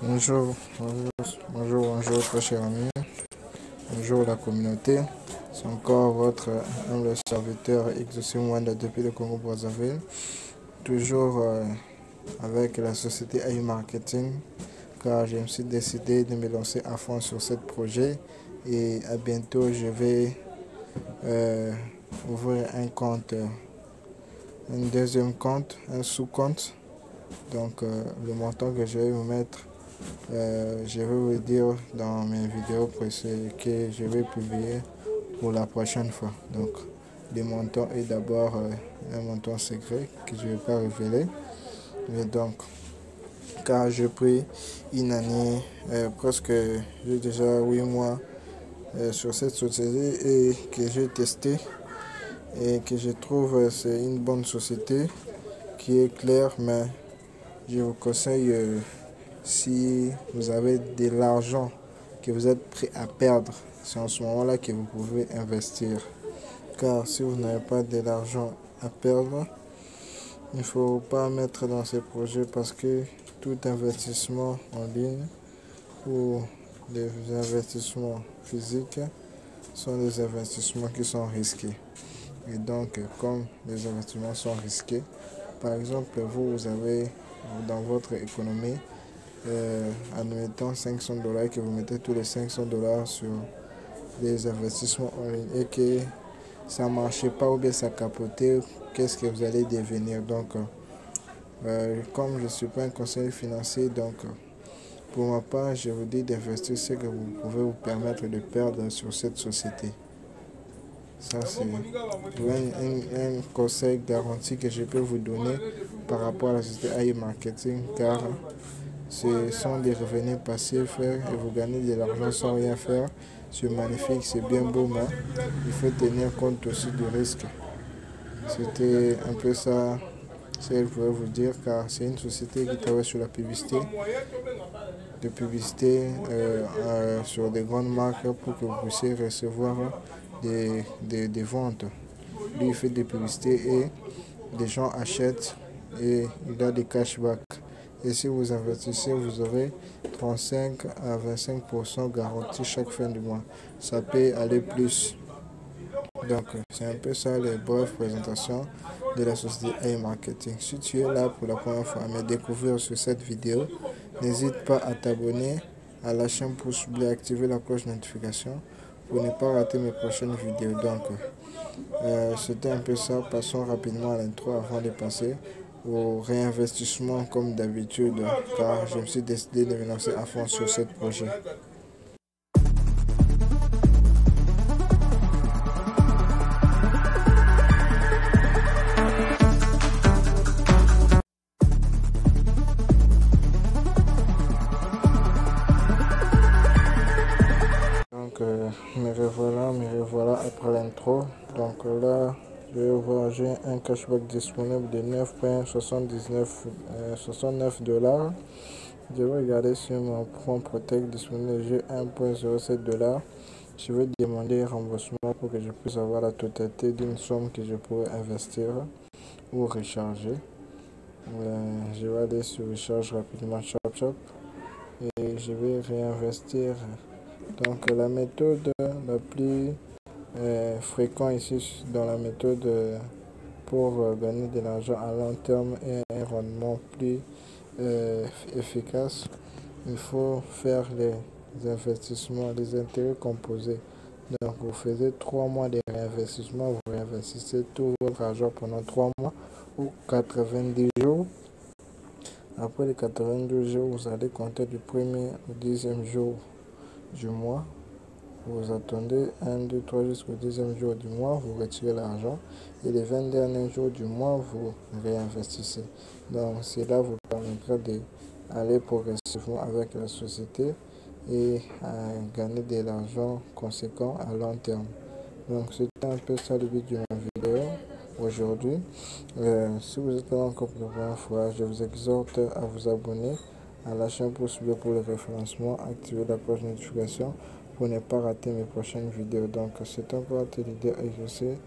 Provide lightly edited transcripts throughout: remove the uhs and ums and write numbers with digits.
Bonjour, bonjour, très cher ami. Bonjour la communauté. C'est encore votre humble serviteur Exaucé Wanda depuis le Congo-Brazzaville. Toujours avec la société AI Marketing, car je me suis décidé de me lancer à fond sur ce projet. Et à bientôt, je vais ouvrir un compte, un deuxième compte, un sous-compte. Donc, le montant que je vais vous mettre, je vais vous dire dans mes vidéos précédentes que je vais publier pour la prochaine fois. Donc, le montant est d'abord un montant secret que je ne vais pas révéler. Et donc, car j'ai pris une année, presque, j'ai déjà 8 mois sur cette société et que j'ai testé et que je trouve c'est une bonne société qui est claire, mais je vous conseille si vous avez de l'argent que vous êtes prêt à perdre, c'est en ce moment-là que vous pouvez investir. Car si vous n'avez pas de l'argent à perdre, il ne faut pas mettre dans ces projets parce que tout investissement en ligne ou des investissements physiques sont des investissements qui sont risqués. Et donc, comme les investissements sont risqués, par exemple, vous avez dans votre économie, admettons 500 dollars, que vous mettez tous les 500 dollars sur des investissements en ligne et que ça ne marche pas ou bien ça capote, qu'est-ce que vous allez devenir? Donc, comme je ne suis pas un conseiller financier, donc pour ma part, je vous dis d'investir ce que vous pouvez vous permettre de perdre sur cette société. Ça, c'est un conseil garanti que je peux vous donner par rapport à la société AI Marketing, car ce sont des revenus passifs et vous gagnez de l'argent sans rien faire. C'est magnifique, c'est bien beau, mais il faut tenir compte aussi du risque. C'était un peu ça ce que je voulais vous dire, car c'est une société qui travaille sur la publicité, sur des grandes marques pour que vous puissiez recevoir des ventes. Lui, il fait des publicités et des gens achètent et il a des cashbacks. Et si vous investissez, vous aurez 35 à 25% garanti chaque fin du mois. Ça peut aller plus. Donc, c'est un peu ça les brèves présentations de la société AI Marketing. Si tu es là pour la première fois à me découvrir sur cette vidéo, n'hésite pas à t'abonner, à lâcher un pouce bleu et activer la cloche de notification pour ne pas rater mes prochaines vidéos. Donc, c'était un peu ça. Passons rapidement à l'intro avant de passer au réinvestissement comme d'habitude, car je me suis décidé de me lancer à fond sur ce projet. Donc me revoilà après l'intro. Donc là, je vais voir, j'ai un cashback disponible de 9,69 dollars. Je vais regarder sur mon Prompt Protect disponible, j'ai 1,07 dollars. Je vais demander remboursement pour que je puisse avoir la totalité d'une somme que je pourrais investir ou recharger. Je vais aller sur recharge rapidement Chop et je vais réinvestir. Donc la méthode la plus fréquente ici dans la méthode pour gagner de l'argent à long terme et un rendement plus efficace, il faut faire les investissements, les intérêts composés. Donc vous faisiez 3 mois de réinvestissement, vous réinvestissez tout votre argent pendant 3 mois ou 90 jours. Après les 92 jours, vous allez compter du premier au 10e jour du mois. Vous attendez 1, 2, 3 jusqu'au 10e jour du mois, vous retirez l'argent et les 20 derniers jours du mois, vous réinvestissez. Donc cela vous permettra d'aller progressivement avec la société et gagner de l'argent conséquent à long terme. Donc c'était un peu ça le but de ma vidéo aujourd'hui. Si vous êtes là encore pour la première fois, je vous exhorte à vous abonner, à lâcher un pouce bleu pour le référencement, activer la cloche de notification pour ne pas rater mes prochaines vidéos. Donc c'est encore un leader exaucé,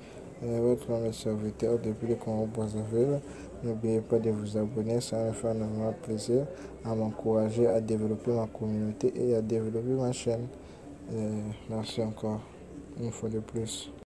votre serviteur depuis le Congo Brazzaville. N'oubliez pas de vous abonner, ça va me faire énormément plaisir à m'encourager à développer ma communauté et à développer ma chaîne. Merci encore, une fois de plus.